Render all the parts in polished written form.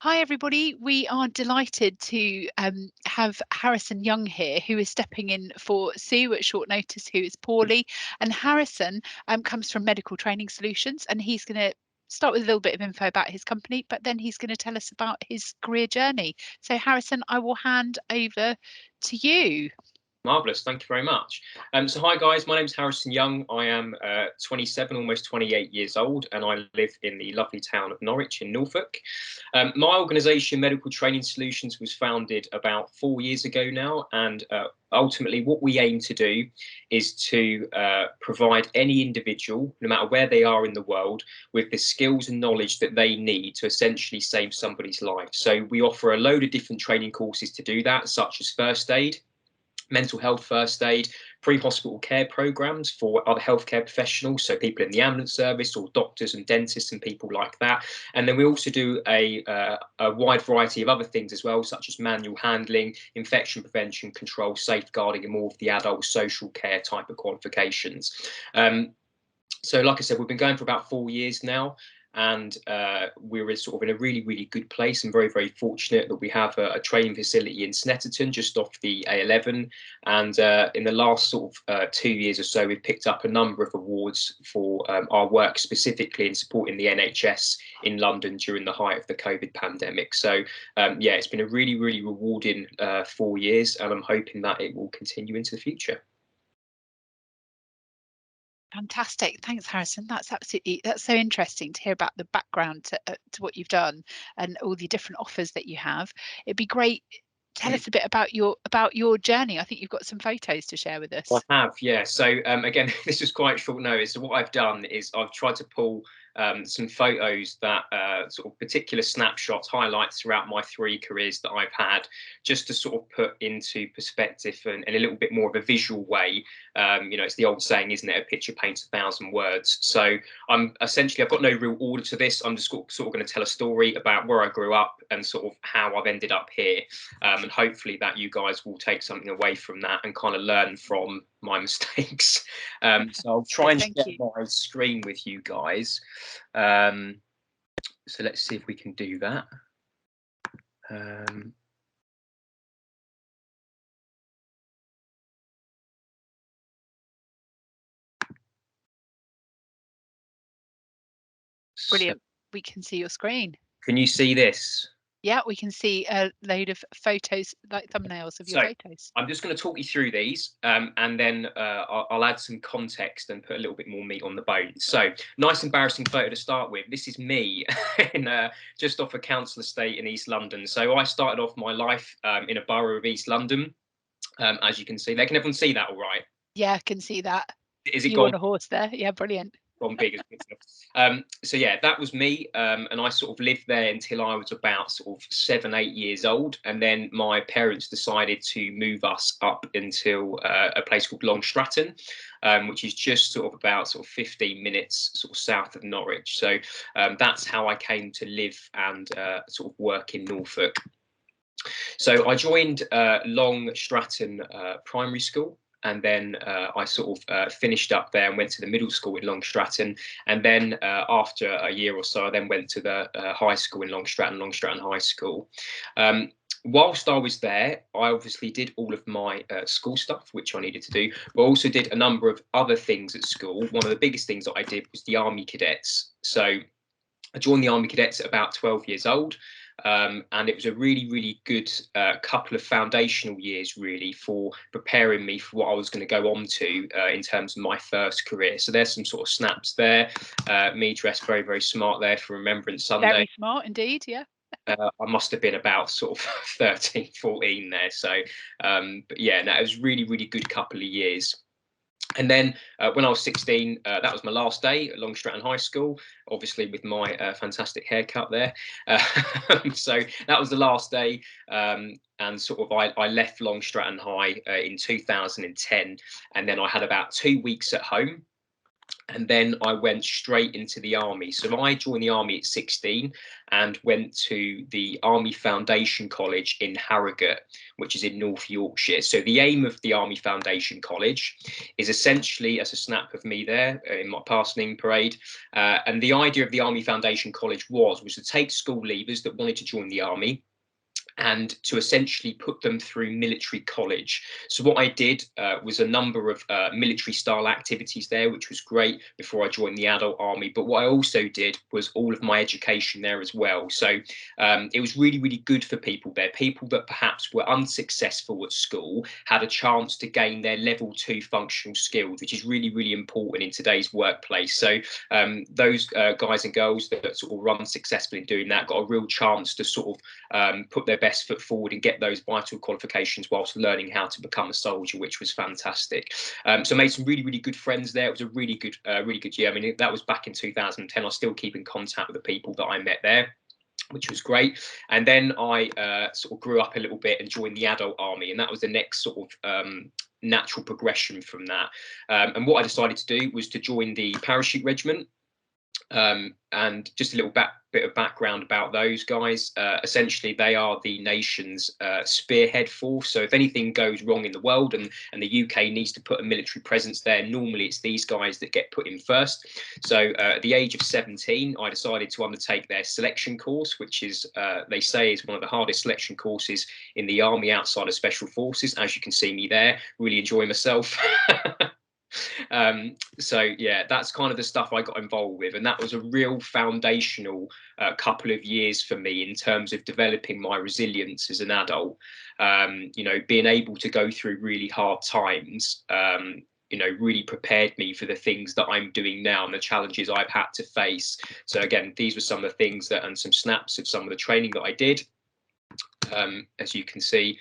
Hi everybody, we are delighted to have Harrison Young here, who is stepping in for Sue at short notice, who is poorly. And Harrison comes from Medical Training Solutions, and he's going to start with a little bit of info about his company, but then he's going to tell us about his career journey. So Harrison, I will hand over to you. Marvellous, thank you very much. So hi guys, my name is Harrison Young. I am 27, almost 28 years old, and I live in the lovely town of Norwich in Norfolk. My organisation, Medical Training Solutions, was founded about 4 years ago now, and ultimately what we aim to do is to provide any individual, no matter where they are in the world, with the skills and knowledge that they need to essentially save somebody's life. So we offer a load of different training courses to do that, such as first aid, mental health first aid, pre-hospital care programs for other healthcare professionals, so people in the ambulance service or doctors and dentists and people like that. And then we also do a wide variety of other things as well, such as manual handling, infection prevention, control, safeguarding, and more of the adult social care type of qualifications. So like I said, we've been going for about 4 years now, and we're sort of in a really good place, and very fortunate that we have a training facility in Snetterton just off the A11. And in the last sort of 2 years or so, we've picked up a number of awards for our work specifically in supporting the NHS in London during the height of the COVID pandemic. So yeah, it's been a really rewarding 4 years, and I'm hoping that it will continue into the future. Fantastic. Thanks, Harrison. That's so interesting to hear about the background to what you've done and all the different offers that you have. It'd be great. Tell us a bit about your journey. I think you've got some photos to share with us. I have, yeah. So again, this was quite short notice. So what I've done is I've tried to pull some photos that sort of particular snapshots, highlights throughout my 3 careers that I've had, just to sort of put into perspective and in a little bit more of a visual way. You know, it's the old saying, isn't it? A picture paints 1,000 words. So I've got no real order to this. I'm just sort of going to tell a story about where I grew up and sort of how I've ended up here. And hopefully that you guys will take something away from that and kind of learn from my mistakes. So I'll try and share my screen with you guys. So let's see if we can do that. Brilliant. So, we can see your screen. Can you see this? Yeah, we can see a load of photos, like thumbnails of your photos. I'm just going to talk you through these, and then I'll add some context and put a little bit more meat on the bone. So, nice embarrassing photo to start with. This is me in just off a council estate in East London. So I started off my life in a borough of East London, as you can see there. Can everyone see that all right? Yeah, I can see that. Is it you on a horse there? Yeah, brilliant. Gone big. So yeah, that was me, and I sort of lived there until I was about sort of 7-8 years old, and then my parents decided to move us up until a place called Long Stratton, which is just sort of about 15 minutes sort of south of Norwich. So that's how I came to live and sort of work in Norfolk. So I joined Long Stratton Primary School. And then I sort of finished up there and went to the middle school in Long Stratton. And then after a year or so, I then went to the high school in Long Stratton High School. Whilst I was there, I obviously did all of my school stuff, which I needed to do, but also did a number of other things at school. One of the biggest things that I did was the Army Cadets. So I joined the Army Cadets at about 12 years old. And it was a really good couple of foundational years, really, for preparing me for what I was going to go on to in terms of my first career. So there's some sort of snaps there, me dressed very smart there for Remembrance Sunday. Very smart indeed, yeah. I must have been about sort of 13, 14 there. So, but yeah, no, it was really good couple of years. And then when I was 16, that was my last day at Long Stratton High School, obviously with my fantastic haircut there. So that was the last day. And sort of I left Long Stratton High in 2010. And then I had about 2 weeks at home. And then I went straight into the army. So I joined the army at 16 and went to the Army Foundation College in Harrogate, which is in North Yorkshire. So the aim of the Army Foundation College is essentially, as a snap of me there in my passing parade, and the idea of the Army Foundation College was to take school leavers that wanted to join the army and to essentially put them through military college. So what I did was a number of military style activities there, which was great before I joined the adult army. But what I also did was all of my education there as well. So it was really, really good for people there. People that perhaps were unsuccessful at school had a chance to gain their level 2 functional skills, which is really, really important in today's workplace. So those guys and girls that sort of were unsuccessful in doing that got a real chance to sort of put their best foot forward and get those vital qualifications whilst learning how to become a soldier, which was fantastic. So I made some really, really good friends there. It was a really good year. I mean, that was back in 2010. I still keep in contact with the people that I met there, which was great. And then I sort of grew up a little bit and joined the adult army, and that was the next sort of natural progression from that. And what I decided to do was to join the Parachute Regiment. And just a little bit of background about those guys. Essentially, they are the nation's spearhead force. So if anything goes wrong in the world and the UK needs to put a military presence there, normally it's these guys that get put in first. So at the age of 17, I decided to undertake their selection course, which is, they say, is one of the hardest selection courses in the army outside of special forces. As you can see me there, really enjoy myself. So yeah, that's kind of the stuff I got involved with, and that was a real foundational couple of years for me in terms of developing my resilience as an adult. You know, being able to go through really hard times, you know, really prepared me for the things that I'm doing now and the challenges I've had to face. So again, these were some of the things that, and some snaps of some of the training that I did. As you can see,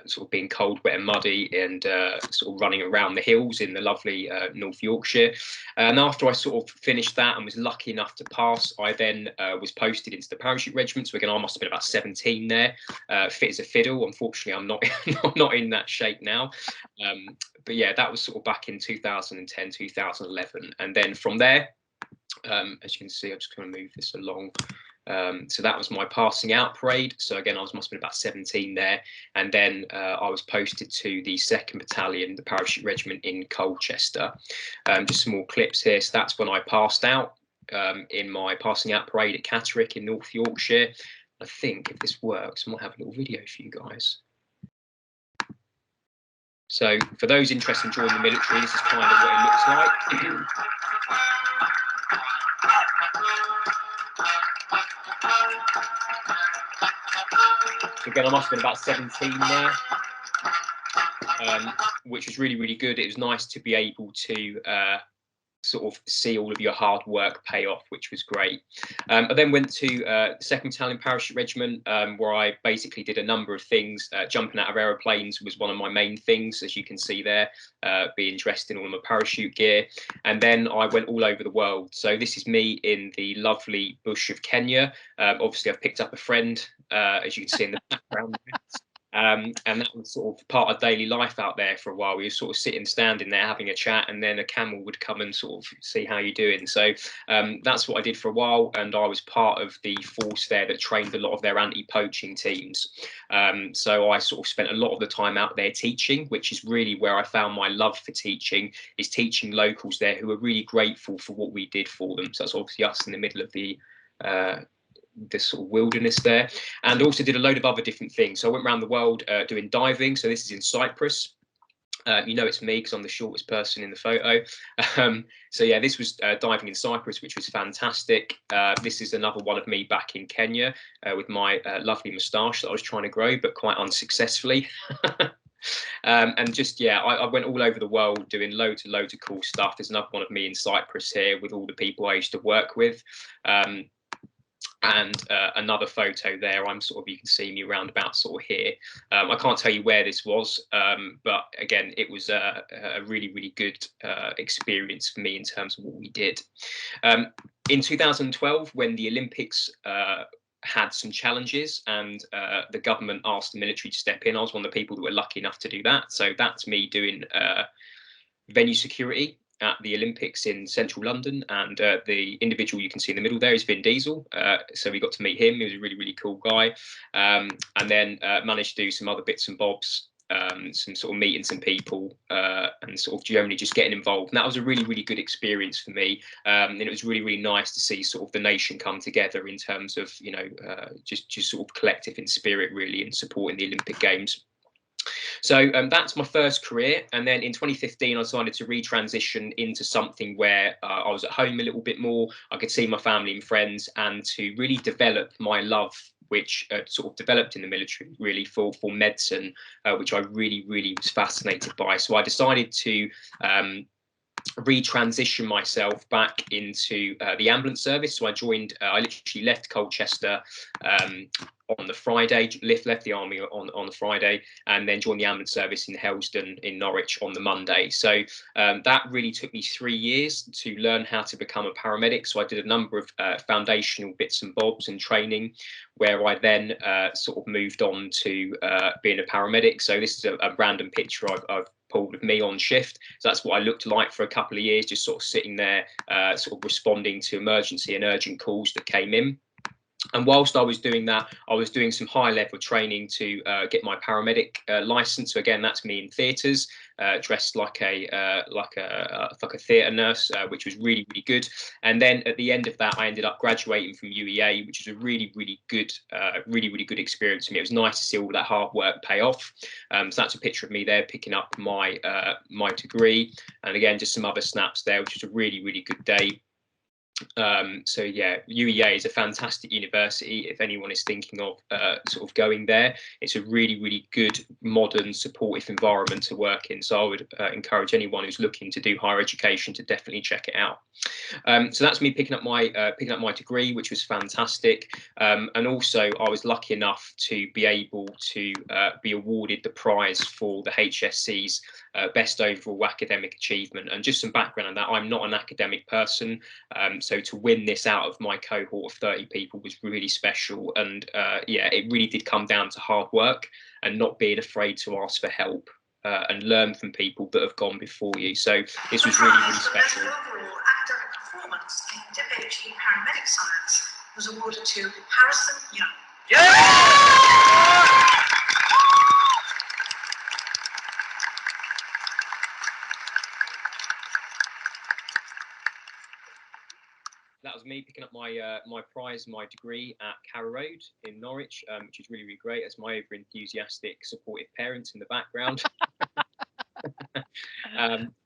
sort of being cold, wet and muddy, and sort of running around the hills in the lovely North Yorkshire. And after I sort of finished that and was lucky enough to pass, I then was posted into the Parachute Regiment. So again, I must have been about 17 there, fit as a fiddle. Unfortunately, I'm not in that shape now. But yeah, that was sort of back in 2010, 2011. And then from there, as you can see, I'm just going to move this along. So that was my passing out parade. So again, I must have been about 17 there. And then I was posted to the 2nd Battalion, the Parachute Regiment in Colchester. Just some more clips here. So that's when I passed out in my passing out parade at Catterick in North Yorkshire. I think if this works, I might have a little video for you guys. So for those interested in joining the military, this is kind of what it looks like. Again, I must have been about 17 there, which was really, really good. It was nice to be able to sort of see all of your hard work pay off, which was great. I then went to the 2nd Battalion Parachute Regiment, where I basically did a number of things. Jumping out of aeroplanes was one of my main things, as you can see there, being dressed in all of my parachute gear. And then I went all over the world. So this is me in the lovely bush of Kenya. Obviously, I've picked up a friend, as you can see in the background. And that was sort of part of daily life out there for a while. We were sort of standing there having a chat, and then a camel would come and sort of see how you're doing. So that's what I did for a while, and I was part of the force there that trained a lot of their anti-poaching teams. So I sort of spent a lot of the time out there teaching, which is really where I found my love for teaching, is teaching locals there who are really grateful for what we did for them. So that's obviously us in the middle of the this sort of wilderness there, and also did a load of other different things. So I went around the world doing diving. So this is in Cyprus. You know it's me because I'm the shortest person in the photo. So yeah, this was diving in Cyprus, which was fantastic. This is another one of me back in Kenya with my lovely moustache that I was trying to grow, but quite unsuccessfully. And just, yeah, I went all over the world doing loads and loads of cool stuff. There's another one of me in Cyprus here with all the people I used to work with. And another photo there, I'm sort of, you can see me around about sort of here. I can't tell you where this was, but again, it was a really, really good experience for me in terms of what we did. In 2012, when the Olympics had some challenges and the government asked the military to step in, I was one of the people that were lucky enough to do that. So that's me doing venue security. at the Olympics in central London, and the individual you can see in the middle there is Vin Diesel. So we got to meet him. He was a really, really cool guy. And then managed to do some other bits and bobs, some sort of meeting some people, and sort of generally just getting involved. And that was a really, really good experience for me. And it was really, really nice to see sort of the nation come together in terms of, you know, just sort of collective in spirit, really, and supporting the Olympic Games. So that's my first career. And then in 2015, I decided to retransition into something where I was at home a little bit more. I could see my family and friends, and to really develop my love, which sort of developed in the military, really, for medicine, which I really, really was fascinated by. So I decided to retransition myself back into the ambulance service. So I joined, I literally left Colchester on the Friday, left the army on the Friday, and then joined the ambulance service in Helsden in Norwich on the Monday. So that really took me 3 years to learn how to become a paramedic. So I did a number of foundational bits and bobs and training, where I then sort of moved on to being a paramedic. So this is a random picture I've pulled of me on shift. So that's what I looked like for a couple of years, just sort of sitting there, sort of responding to emergency and urgent calls that came in. And whilst I was doing that, I was doing some high level training to get my paramedic license. So again, that's me in theatres, dressed like a theatre nurse, which was really, really good. And then at the end of that, I ended up graduating from UEA, which is a really, really good, really good experience for me. It was nice to see all that hard work pay off. So that's a picture of me there picking up my my degree, and again, just some other snaps there, which was a really, really good day. So yeah, UEA is a fantastic university. If anyone is thinking of sort of going there, it's a really, really good, modern, supportive environment to work in. So I would encourage anyone who's looking to do higher education to definitely check it out. So that's me picking up my degree, which was fantastic. And also I was lucky enough to be able to be awarded the prize for the HSC's best overall academic achievement. And just some background on that, I'm not an academic person. So to win this out of my cohort of 30 people was really special. And yeah, it really did come down to hard work and not being afraid to ask for help and learn from people that have gone before you. So this was really, really special. The overall academic performance in DIPHE paramedic science was awarded to Harrison Young. Yeah! That was me picking up my my prize, my degree at Carrow Road in Norwich, which is really, really great. As my over enthusiastic, supportive parents in the background.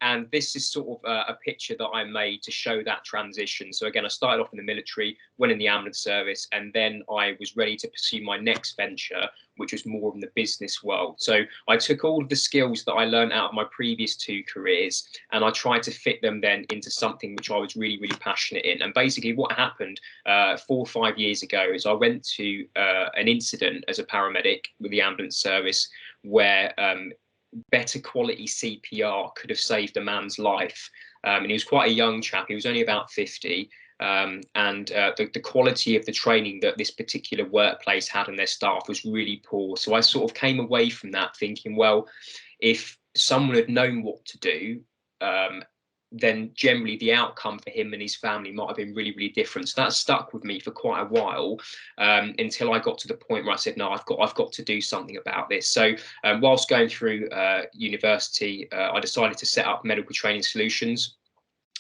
And this is sort of a picture that I made to show that transition. So again, I started off in the military, went in the ambulance service, and then I was ready to pursue my next venture, which was more in the business world. So I took all of the skills that I learned out of my previous 2 careers, and I tried to fit them then into something which I was really, really passionate in. And basically what happened 4 or 5 years ago is I went to an incident as a paramedic with the ambulance service where better quality CPR could have saved a man's life. And he was quite a young chap. He was only about 50. And the quality of the training that this particular workplace had and their staff was really poor. So I sort of came away from that thinking, well, if someone had known what to do, then generally the outcome for him and his family might have been really, really different. So that stuck with me for quite a while, until I got to the point where I said, no, I've got to do something about this. So whilst going through university, I decided to set up Medical Training Solutions,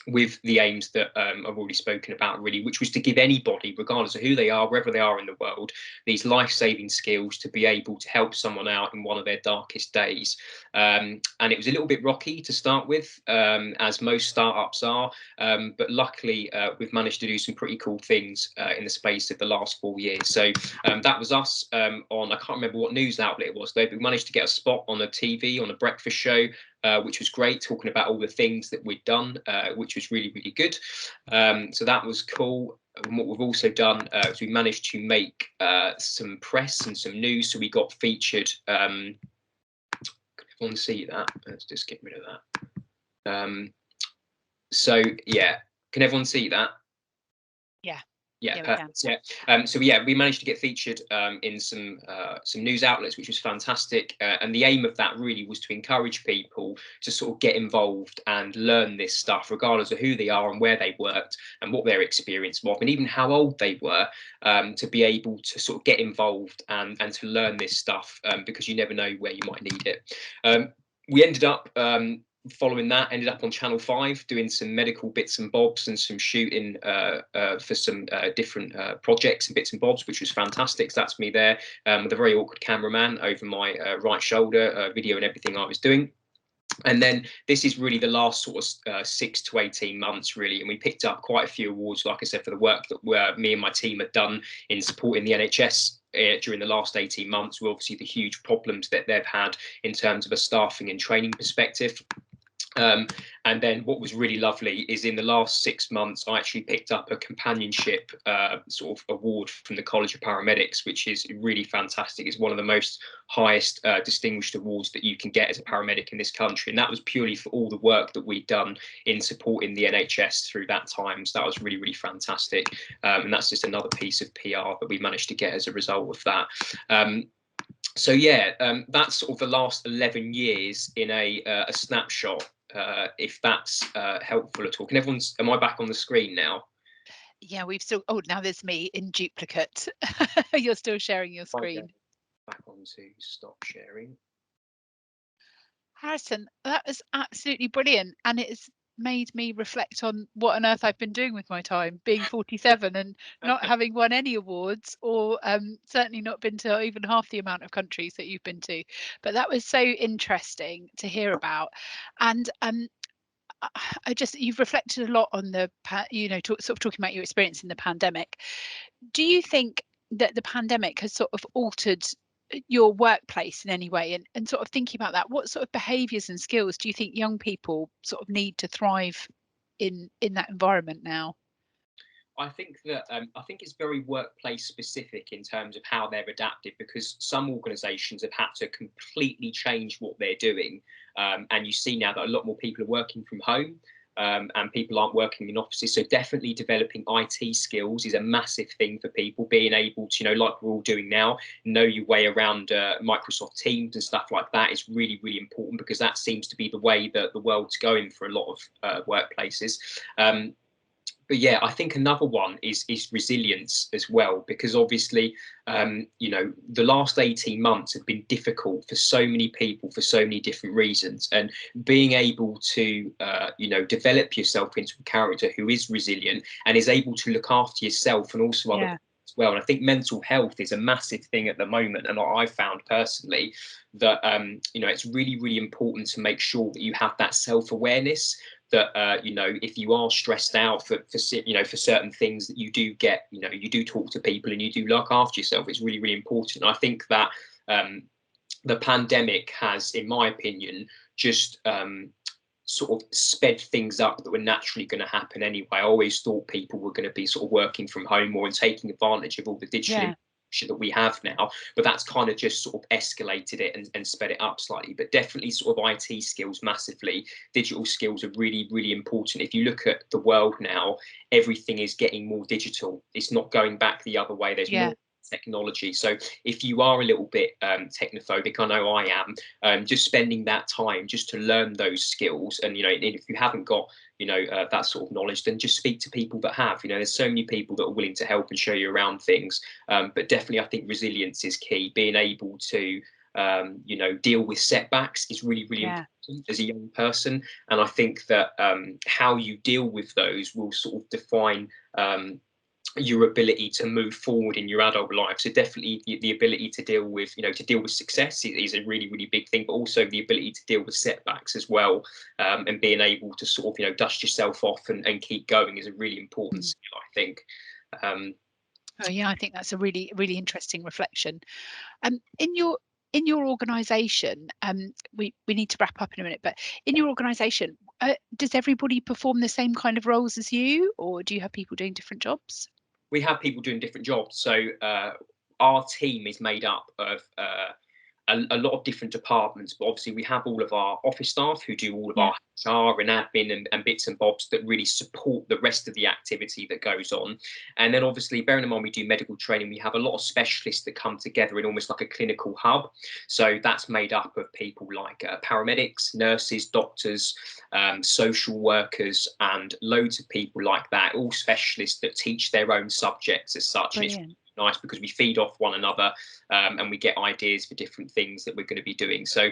with the aims that I've already spoken about, really, which was to give anybody, regardless of who they are, wherever they are in the world, these life-saving skills to be able to help someone out in one of their darkest days. And it was a little bit rocky to start with, as most startups are, but luckily we've managed to do some pretty cool things in the space of the last 4 years. So that was us on, I can't remember what news outlet it was, though, but we managed to get a spot on a TV, on a breakfast show, which was great, talking about all the things that we'd done, which was really, really good. So that was cool. And what we've also done is we managed to make some press and some news. So we got featured. Can everyone see that? Let's just get rid of that. So yeah, can everyone see that? Yeah. Yeah, Yeah, we can. perfect. Yeah. So yeah, we managed to get featured in some news outlets, which was fantastic. And the aim of that really was to encourage people to sort of get involved and learn this stuff, regardless of who they are and where they worked and what their experience was, and even how old they were, to be able to sort of get involved and to learn this stuff, because you never know where you might need it. We ended up following that, ended up on Channel 5 doing some medical bits and bobs and some shooting for some different projects and bits and bobs, which was fantastic. So that's me there with a very awkward cameraman over my right shoulder, video and everything I was doing. And then this is really the last sort of 6 to 18 months, really, and we picked up quite a few awards, like I said, for the work that me and my team had done in supporting the NHS during the last 18 months, with obviously the huge problems that they've had in terms of a staffing and training perspective. And then what was really lovely is in the last 6 months, I actually picked up a companionship sort of award from the College of Paramedics, which is really fantastic. It's one of the most highest distinguished awards that you can get as a paramedic in this country. And that was purely for all the work that we'd done in supporting the NHS through that time. So that was really, really fantastic. And that's just another piece of PR that we managed to get as a result of that. So yeah, that's sort of the last 11 years in a snapshot, if that's helpful at all. Can everyone's, am I back on the screen now? Yeah, we've still, oh, now there's me in duplicate. You're still sharing your screen. Okay. Back on to stop sharing. Harrison, that was absolutely brilliant. And it's made me reflect on what on earth I've been doing with my time, being 47 and not having won any awards, or certainly not been to even half the amount of countries that you've been to. But that was so interesting to hear about. And I just, you've reflected a lot on the, sort of talking about your experience in the pandemic. Do you think that the pandemic has sort of altered your workplace in any way? And sort of thinking about that, what sort of behaviours and skills do you think young people sort of need to thrive in that environment now? I think that I think it's very workplace specific in terms of how they're adapted, because some organisations have had to completely change what they're doing, and you see now that a lot more people are working from home. And people aren't working in offices, so definitely developing IT skills is a massive thing for people. Being able to, like we're all doing now, know your way around Microsoft Teams and stuff like that is really, really important, because that seems to be the way that the world's going for a lot of workplaces. But yeah, I think another one is resilience as well, because obviously, the last 18 months have been difficult for so many people for so many different reasons, and being able to, develop yourself into a character who is resilient and is able to look after yourself and also other people as well. And I think mental health is a massive thing at the moment, and I've found personally that it's really, really important to make sure that you have that self-awareness, that if you are stressed out for certain things, that you do get, you do talk to people and you do look after yourself. It's really, really important. I think that the pandemic has, in my opinion, just sort of sped things up that were naturally going to happen anyway. I always thought people were going to be sort of working from home more and taking advantage of all the digital that we have now, but that's kind of just sort of escalated it and sped it up slightly. But definitely sort of IT skills massively, digital skills are really, really important. If you look at the world now, everything is getting more digital. It's not going back the other way. There's more technology. So if you are a little bit technophobic, I know I am, just spending that time just to learn those skills, and if you haven't got that sort of knowledge, then just speak to people that have. There's so many people that are willing to help and show you around things, but definitely I think resilience is key. Being able to deal with setbacks is really, really important as a young person, and I think that how you deal with those will sort of define your ability to move forward in your adult life. So definitely the ability to deal with success is a really, really big thing, but also the ability to deal with setbacks as well, and being able to sort of dust yourself off and keep going is a really important skill, I think. Oh yeah, I think that's a really, really interesting reflection. In your organisation, we need to wrap up in a minute, but in your organisation, does everybody perform the same kind of roles as you, or do you have people doing different jobs? We have people doing different jobs. So our team is made up of a lot of different departments, but obviously we have all of our office staff who do all of our HR and admin and bits and bobs that really support the rest of the activity that goes on. And then obviously, bearing in mind we do medical training, we have a lot of specialists that come together in almost like a clinical hub. So that's made up of people like paramedics, nurses, doctors, social workers, and loads of people like that, all specialists that teach their own subjects as such. Brilliant. And it's nice because we feed off one another, and we get ideas for different things that we're going to be doing. So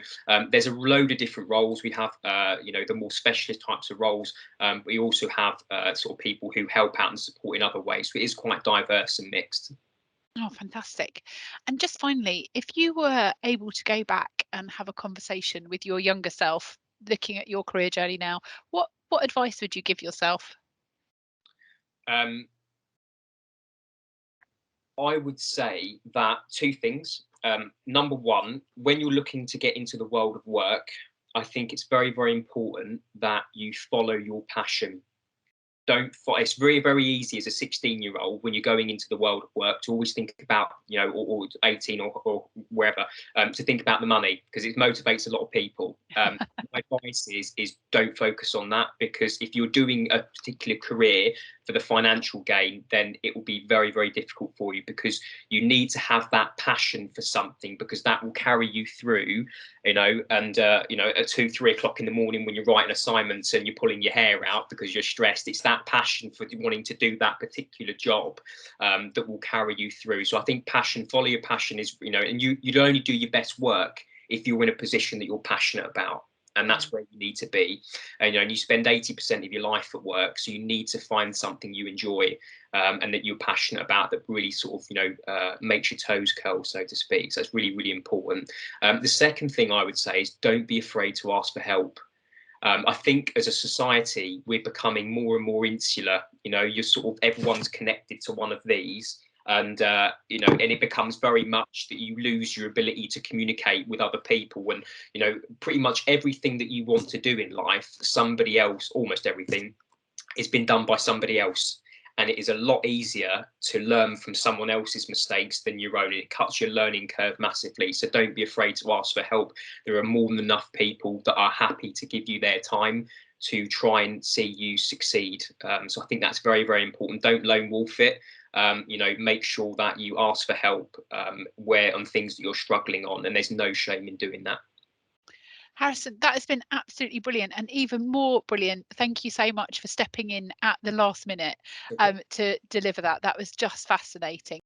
there's a load of different roles. We have, the more specialist types of roles. But we also have sort of people who help out and support in other ways. So it is quite diverse and mixed. Oh, fantastic. And just finally, if you were able to go back and have a conversation with your younger self, looking at your career journey now, what advice would you give yourself? I would say that two things. Number one, when you're looking to get into the world of work, I think it's very, very important that you follow your passion. It's very, very easy as a 16-year-old when you're going into the world of work to always think about, or 18 or wherever, to think about the money, because it motivates a lot of people. My advice is don't focus on that, because if you're doing a particular career for the financial gain, then it will be very, very difficult for you, because you need to have that passion for something, because that will carry you through, and at 2-3 o'clock in the morning when you're writing assignments and you're pulling your hair out because you're stressed. It's that passion for wanting to do that particular job that will carry you through. So I think follow your passion is, and you'd only do your best work if you're in a position that you're passionate about. And that's where you need to be. And you spend 80% of your life at work, so you need to find something you enjoy and that you're passionate about, that really sort of makes your toes curl, so to speak. So that's really, really important. The second thing I would say is don't be afraid to ask for help. I think as a society we're becoming more and more insular. You're sort of, everyone's connected to one of these. And and it becomes very much that you lose your ability to communicate with other people. When pretty much everything that you want to do in life, somebody else, almost everything, has been done by somebody else, and it is a lot easier to learn from someone else's mistakes than your own. It cuts your learning curve massively. So don't be afraid to ask for help. There are more than enough people that are happy to give you their time to try and see you succeed. So I think that's very, very important. Don't lone wolf it. Make sure that you ask for help on things that you're struggling on, and there's no shame in doing that. Harrison, that has been absolutely brilliant, and even more brilliant, thank you so much for stepping in at the last minute to deliver that. That was just fascinating.